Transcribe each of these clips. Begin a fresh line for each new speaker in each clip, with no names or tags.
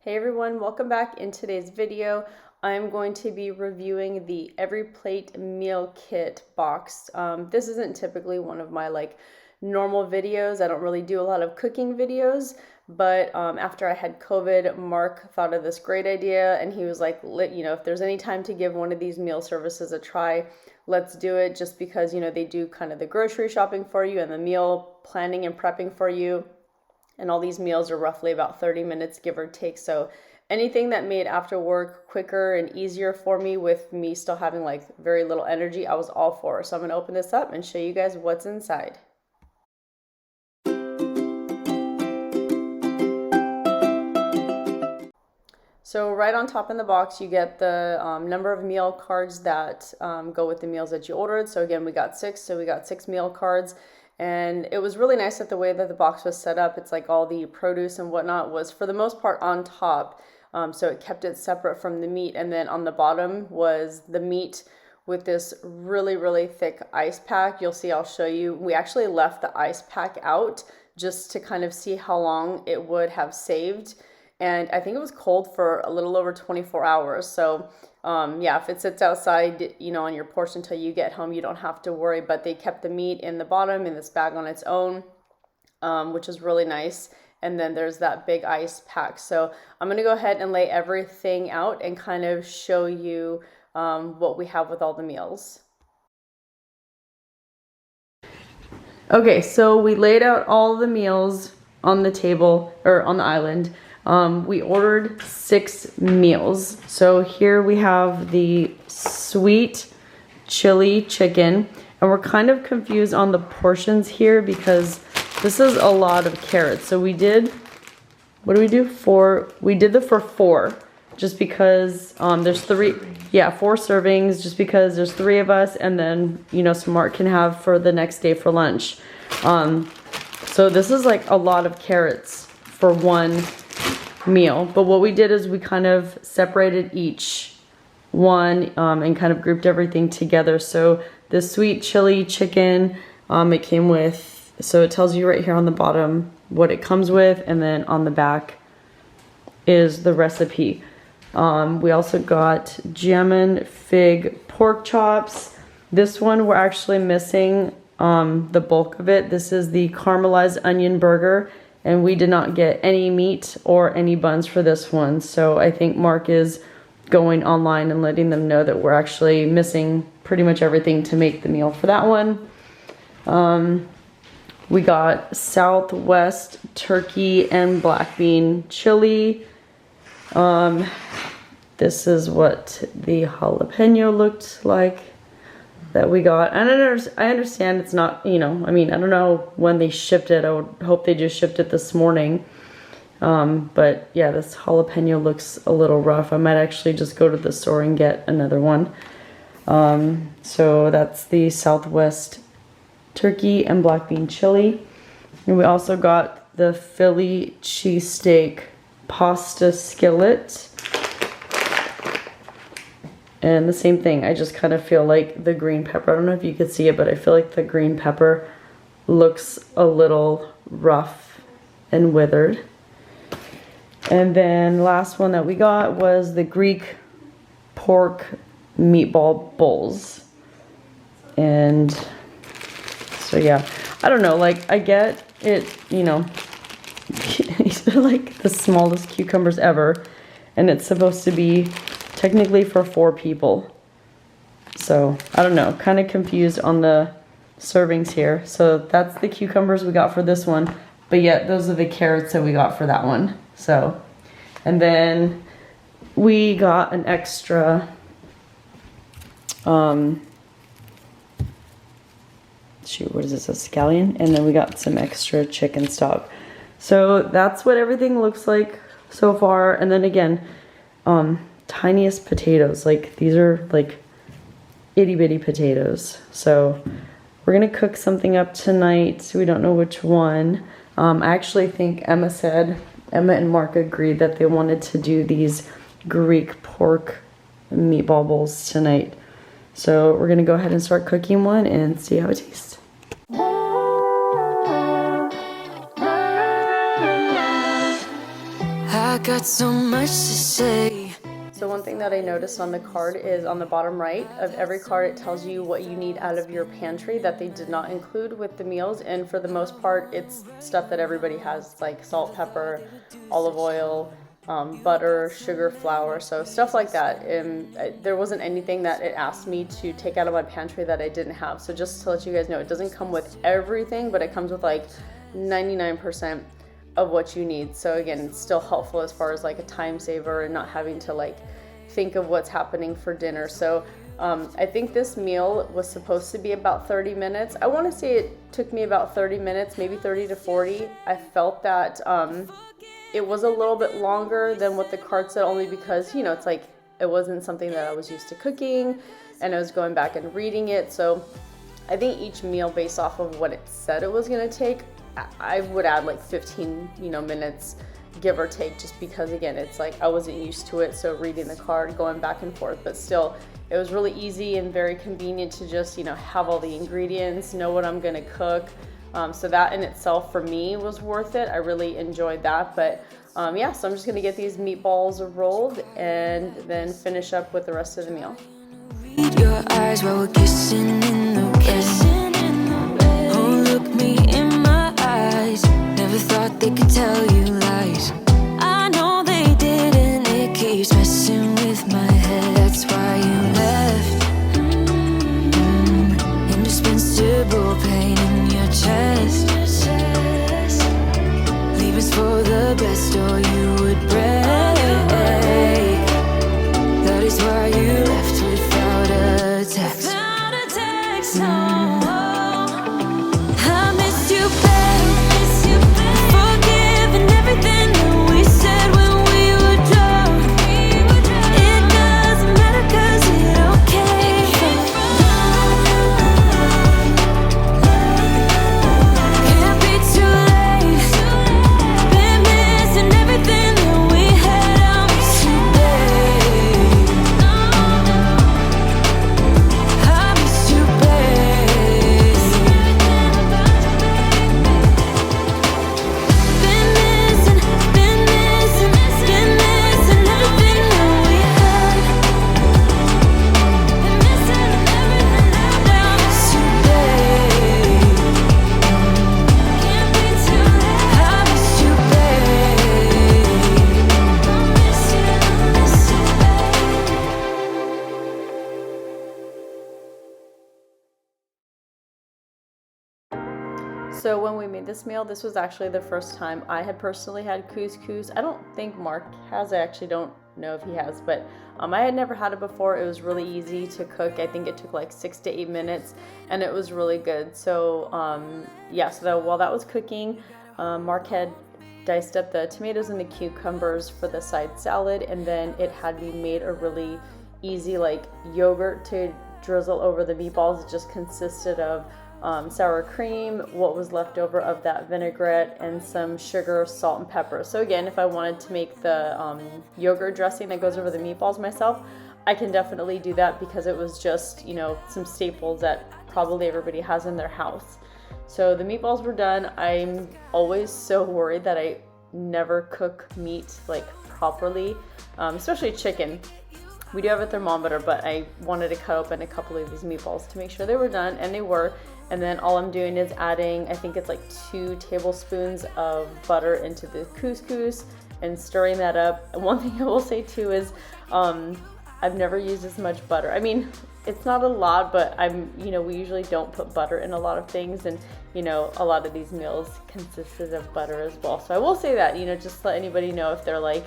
Hey everyone, welcome back. In today's video, I'm going to be reviewing the Every Plate Meal Kit box. This isn't typically one of my normal videos. I don't really do a lot of cooking videos, but after I had COVID, Mark thought of this great idea and he was like, if there's any time to give one of these meal services a try, let's do it, just because, they do kind of the grocery shopping for you and the meal planning and prepping for you. And all these meals are roughly about 30 minutes, give or take. So anything that made after work quicker and easier for me, with me still having very little energy, I was all for. So I'm gonna open this up and show you guys what's inside. So right on top in the box, you get the number of meal cards that go with the meals that you ordered. So again, we got 6, so we got 6 meal cards. And it was really nice that the way that the box was set up, it's like all the produce and whatnot was for the most part on top. So it kept it separate from the meat. And then on the bottom was the meat with this really, really thick ice pack. You'll see, I'll show you. We actually left the ice pack out just to kind of see how long it would have saved. And I think it was cold for a little over 24 hours. So yeah, if it sits outside, on your porch until you get home, you don't have to worry. But they kept the meat in the bottom in this bag on its own, which is really nice. And then there's that big ice pack. So I'm going to go ahead and lay everything out and kind of show you what we have with all the meals. Okay, so we laid out all the meals on the table, or on the island. We ordered 6 meals. So here we have the sweet chili chicken, and we're kind of confused on the portions here because this is a lot of carrots. So we did, what do we do? 4, we did the for 4, just because there's 4 servings, just because there's 3 of us, and then, so Mark can have for the next day for lunch. So this is like a lot of carrots for one meal, but what we did is we kind of separated each one and kind of grouped everything together. So the sweet chili chicken, it came with, so it tells you right here on the bottom what it comes with, and then on the back is the recipe. We also got jamon fig pork chops. This one we're actually missing the bulk of it. This is the caramelized onion burger. And we did not get any meat or any buns for this one. So I think Mark is going online and letting them know that we're actually missing pretty much everything to make the meal for that one. We got Southwest turkey and black bean chili. This is what the jalapeno looked like that we got. And I understand it's not, I don't know when they shipped it. I would hope they just shipped it this morning. But yeah, this jalapeno looks a little rough. I might actually just go to the store and get another one. So that's the Southwest turkey and black bean chili. And we also got the Philly cheesesteak pasta skillet. And the same thing, I just kind of feel like the green pepper, I don't know if you could see it, but I feel like the green pepper looks a little rough and withered. And then last one that we got was the Greek pork meatball bowls. And so yeah, I don't know, I get it, these are like the smallest cucumbers ever, and it's supposed to be technically for 4 people. So I don't know, kind of confused on the servings here. So that's the cucumbers we got for this one, but yet those are the carrots that we got for that one. So, and then we got an extra shoot, what is this, a scallion? And then we got some extra chicken stock. So that's what everything looks like so far. And then again, tiniest potatoes, these are itty bitty potatoes. So we're gonna cook something up tonight. We don't know which one. I actually think Emma and Mark agreed that they wanted to do these Greek pork meatball bowls tonight. So we're gonna go ahead and start cooking one and see how it tastes.
I got so much to say.
So one thing that I noticed on the card is on the bottom right of every card, it tells you what you need out of your pantry that they did not include with the meals. And for the most part, it's stuff that everybody has, like salt, pepper, olive oil, butter, sugar, flour, so stuff like that. And there wasn't anything that it asked me to take out of my pantry that I didn't have. So just to let you guys know, it doesn't come with everything, but it comes with like 99% of what you need. So again, it's still helpful as far as like a time saver and not having to like think of what's happening for dinner. So I think this meal was supposed to be about 30 minutes. I want to say it took me about 30 minutes, maybe 30 to 40. I felt that it was a little bit longer than what the card said, only because, you know, it's like it wasn't something that I was used to cooking and I was going back and reading it. So I think each meal, based off of what it said it was going to take, I would add like 15, minutes, give or take, just because again, it's like I wasn't used to it. So reading the card, going back and forth, but still it was really easy and very convenient to just, have all the ingredients, know what I'm going to cook. So that in itself for me was worth it. I really enjoyed that. But yeah, so I'm just going to get these meatballs rolled and then finish up with the rest of the meal.
Read your eyes while we're kissing in the rain. Oh, look me in my eyes. Never thought they could tell you lies. I know they didn't. It keeps messing with my head. That's why you left. Indispensable pain in your chest. Leave us for the best, or you would break. That is why you left without a text. Without a text, no. I miss you, babe. Forgiving everything that we said when we were drunk. It doesn't matter 'cause it all came from love. Can't be too late. Been missing everything that we had. I miss you, babe. I miss you, babe. Been missing everything that we had. Been missing everything that I miss you, babe. Can't be too late. I miss you, babe. I miss you,
So when we made this meal, this was actually the first time I had personally had couscous. I don't think Mark has. I actually don't know if he has, but I had never had it before. It was really easy to cook. I think it took like 6 to 8 minutes, and it was really good. So yeah, so while that was cooking, Mark had diced up the tomatoes and the cucumbers for the side salad, and then it had me made a really easy like yogurt to drizzle over the meatballs. It just consisted of sour cream, what was left over of that vinaigrette, and some sugar, salt, and pepper. So again, if I wanted to make the yogurt dressing that goes over the meatballs myself, I can definitely do that, because it was just, some staples that probably everybody has in their house. So the meatballs were done. I'm always so worried that I never cook meat like properly, especially chicken. We do have a thermometer, but I wanted to cut open a couple of these meatballs to make sure they were done, and they were. And then all I'm doing is adding, I think it's like 2 tablespoons of butter into the couscous and stirring that up. And one thing I will say too is I've never used as much butter. I mean, it's not a lot, but we usually don't put butter in a lot of things, and a lot of these meals consisted of butter as well. So I will say that, just to let anybody know, if they're like,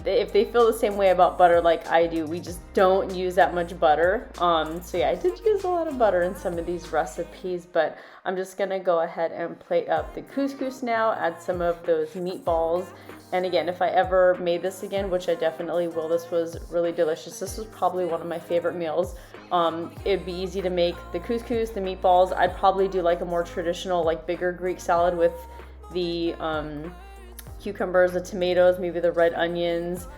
if they feel the same way about butter like I do, we just don't use that much butter. So yeah, I did use a lot of butter in some of these recipes, but I'm just gonna go ahead and plate up the couscous now, add some of those meatballs. And again, if I ever made this again, which I definitely will, this was really delicious. This was probably one of my favorite meals. It'd be easy to make the couscous, the meatballs. I'd probably do like a more traditional, like bigger Greek salad with the cucumbers, the tomatoes, maybe the red onions,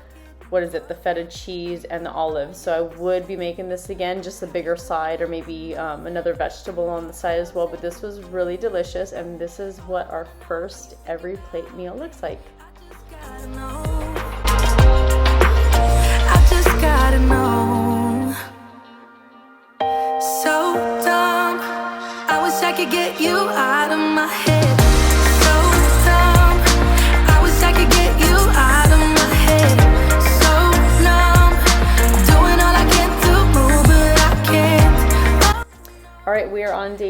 the feta cheese, and the olives. So I would be making this again, just a bigger side, or maybe another vegetable on the side as well. But this was really delicious, and this is what our first every plate meal looks like.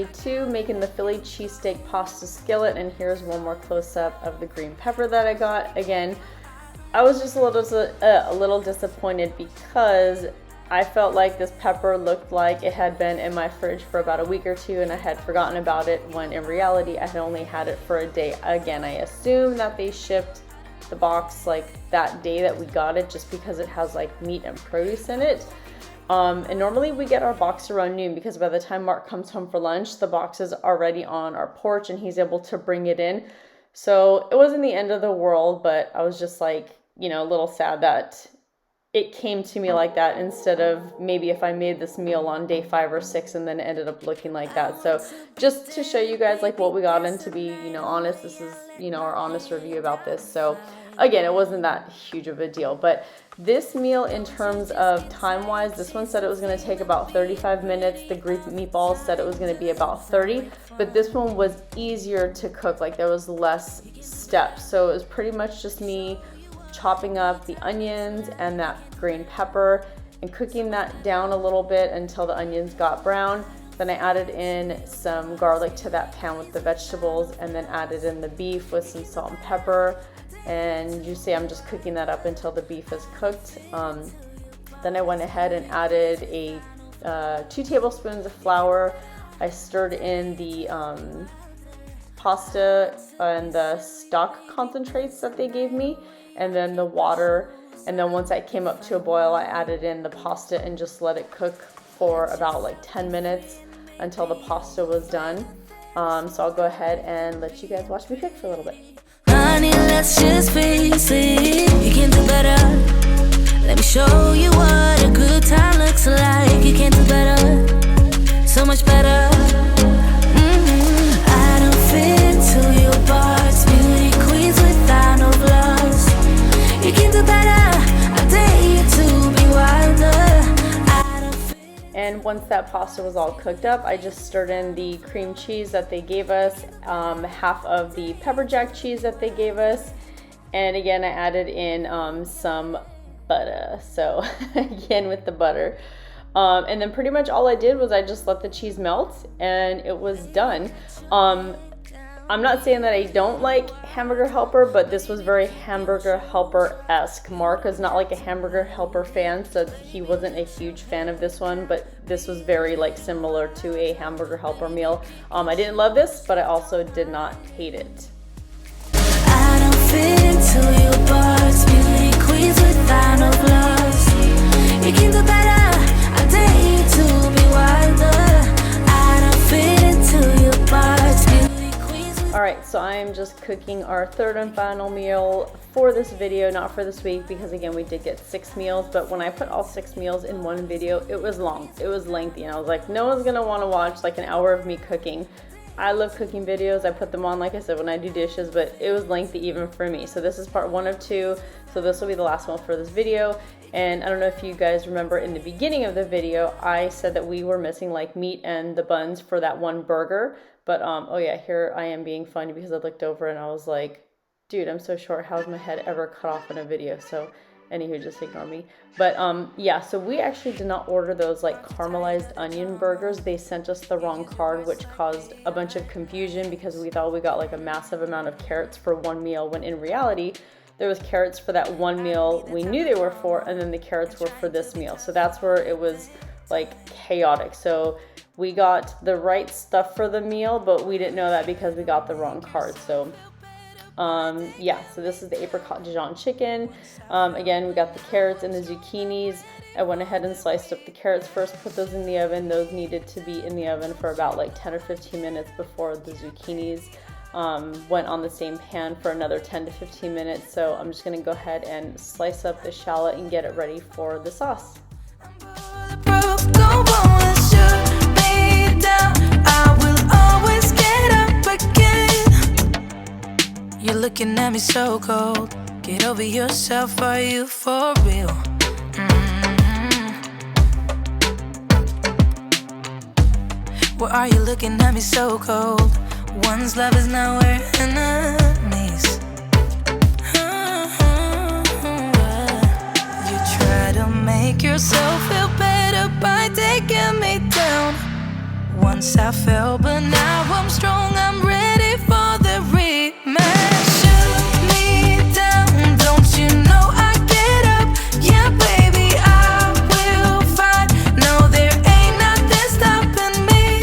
day 2, making the Philly cheesesteak pasta skillet, and here's one more close-up of the green pepper that I got. Again, I was just a little disappointed because I felt like this pepper looked like it had been in my fridge for about a week or 2 and I had forgotten about it, when in reality I had only had it for a day. Again, I assume that they shipped the box like that day that we got it, just because it has like meat and produce in it. And normally we get our box around noon, because by the time Mark comes home for lunch, the box is already on our porch and he's able to bring it in. So it wasn't the end of the world, but I was just like, you know, a little sad that it came to me like that, instead of maybe if I made this meal on day 5 or 6 and then it ended up looking like that. So just to show you guys like what we got, and to be, you know, honest, this is, you know, our honest review about this. So again, it wasn't that huge of a deal, but this meal, in terms of time wise, this one said it was going to take about 35 minutes. The Greek meatballs said it was going to be about 30, but this one was easier to cook. Like, there was less steps. So it was pretty much just me chopping up the onions and that green pepper and cooking that down a little bit until the onions got brown. Then I added in some garlic to that pan with the vegetables, and then added in the beef with some salt and pepper. And you see I'm just cooking that up until the beef is cooked. Then I went ahead and added 2 tablespoons of flour. I stirred in the pasta and the stock concentrates that they gave me, and then the water. And then once I came up to a boil, I added in the pasta and just let it cook for about like 10 minutes until the pasta was done. So I'll go ahead and let you guys watch me cook for a little bit.
Honey, let's just face it, you can do better. Let me show you what a good time looks like. You can do better, so much better. I don't fit into your box, beauty queens without no gloves. You can do better, I dare you to be wilder. I don't fit.
And once that pasta was all cooked up, I just stirred in the cream cheese that they gave us, half of the pepper jack cheese that they gave us, and again I added in some butter. So again with the butter, and then pretty much all I did was I just let the cheese melt and it was done. I'm not saying that I don't like Hamburger Helper, but this was very Hamburger Helper-esque. Mark is not like a Hamburger Helper fan, so he wasn't a huge fan of this one, but this was very like similar to a Hamburger Helper meal. I didn't love this, but I also did not hate it.
I don't fit into your box, beauty queens without no gloves. You can do better, I dare you to be wilder. I don't fit into your box, beauty.
Alright, so I am just cooking our third and final meal for this video, not for this week, because again we did get 6 meals, but when I put all 6 meals in one video, it was long, it was lengthy, and I was like, no one's gonna want to watch like an hour of me cooking. I love cooking videos, I put them on like I said when I do dishes, but it was lengthy even for me. So this is part 1 of 2, so this will be the last one for this video. And I don't know if you guys remember in the beginning of the video, I said that we were missing like meat and the buns for that one burger. But oh yeah, here I am being funny because I looked over and I was like, dude, I'm so short, how's my head ever cut off in a video? So anywho, just ignore me. But yeah, so we actually did not order those like caramelized onion burgers. They sent us the wrong card, which caused a bunch of confusion because we thought we got like a massive amount of carrots for one meal, when in reality, there was carrots for that one meal we knew they were for, and then the carrots were for this meal. So that's where it was like chaotic. So we got the right stuff for the meal, but we didn't know that because we got the wrong card. So yeah, so this is the apricot Dijon chicken. Again, we got the carrots and the zucchinis. I went ahead and sliced up the carrots first, put those in the oven. Those needed to be in the oven for about like 10 or 15 minutes before the zucchinis went on the same pan for another 10 to 15 minutes. So I'm just gonna go ahead and slice up the shallot and get it ready for the sauce.
You're looking at me so cold. Get over yourself, are you for real? Why are you looking at me so cold? One's love is now we're enemies. You try to make yourself feel better by taking me down. One once I fell, but now I'm strong, I'm ready for the rematch. Shoot me down, don't you know I get up? Yeah, baby, I will fight. No, there ain't nothing stopping me.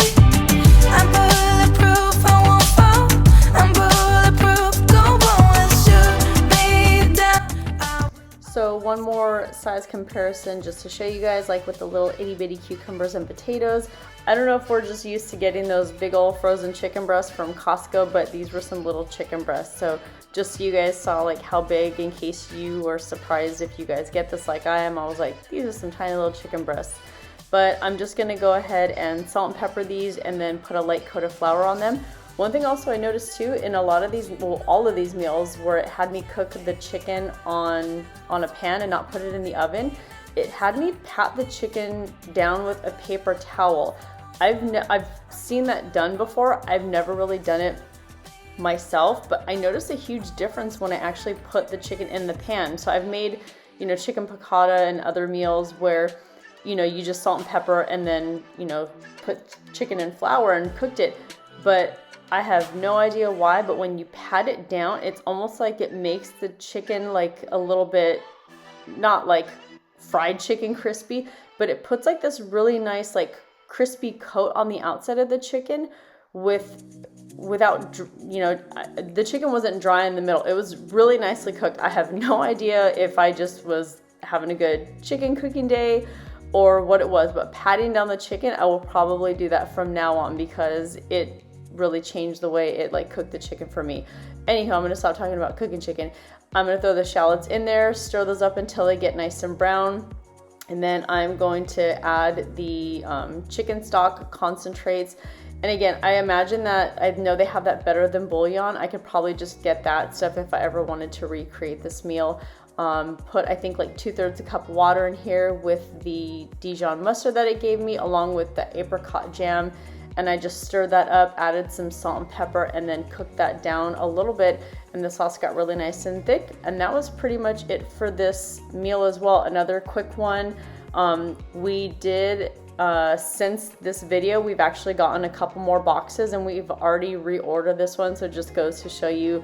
I'm bulletproof, I won't fall. I'm bulletproof, go on, shoot me down.
So one more size comparison just to show you guys, like with the little itty bitty cucumbers and potatoes. I don't know if we're just used to getting those big old frozen chicken breasts from Costco, but these were some little chicken breasts. So just so you guys saw like how big, in case you were surprised if you guys get this like I am. I was like, these are some tiny little chicken breasts. But I'm just gonna go ahead and salt and pepper these and then put a light coat of flour on them. One thing also I noticed too, in a lot of these, well, all of these meals where it had me cook the chicken on a pan and not put it in the oven, it had me pat the chicken down with a paper towel. I've seen that done before. I've never really done it myself, but I noticed a huge difference when I actually put the chicken in the pan. So I've made, you know, chicken piccata and other meals where, you know, you just salt and pepper and then, you know, put chicken in flour and cooked it. But I have no idea why, but when you pat it down, it's almost like it makes the chicken like a little bit, not like fried chicken crispy, but it puts like this really nice like crispy coat on the outside of the chicken without, you know, the chicken wasn't dry in the middle. It was really nicely cooked. I have no idea if I just was having a good chicken cooking day or what it was, but patting down the chicken, I will probably do that from now on because it really changed the way it like cooked the chicken for me. Anyhow, I'm gonna stop talking about cooking chicken. I'm gonna throw the shallots in there, stir those up until they get nice and brown. And then I'm going to add the chicken stock concentrates. And again, I imagine that, I know they have that better than bouillon. I could probably just get that stuff if I ever wanted to recreate this meal. Put, I think, like 2/3 a cup of water in here with the Dijon mustard that it gave me, along with the apricot jam. And I just stirred that up, added some salt and pepper, and then cooked that down a little bit. And the sauce got really nice and thick. And that was pretty much it for this meal as well. Another quick one. We did, since this video, we've actually gotten a couple more boxes and we've already reordered this one. So it just goes to show you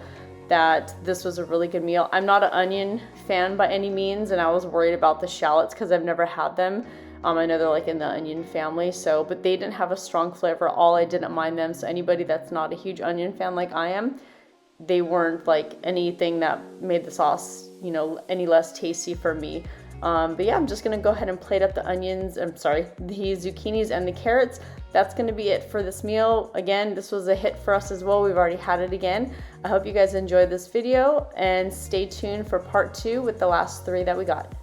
that this was a really good meal. I'm not an onion fan by any means, and I was worried about the shallots because I've never had them. I know they're like in the onion family, so, but they didn't have a strong flavor at all. I didn't mind them. So anybody that's not a huge onion fan like I am, they weren't like anything that made the sauce, you know, any less tasty for me. But yeah, I'm just gonna go ahead and plate up the onions, the zucchinis and the carrots. That's gonna be it for this meal. Again, this was a hit for us as well. We've already had it again. I hope you guys enjoyed this video and stay tuned for part 2 with the last 3 that we got.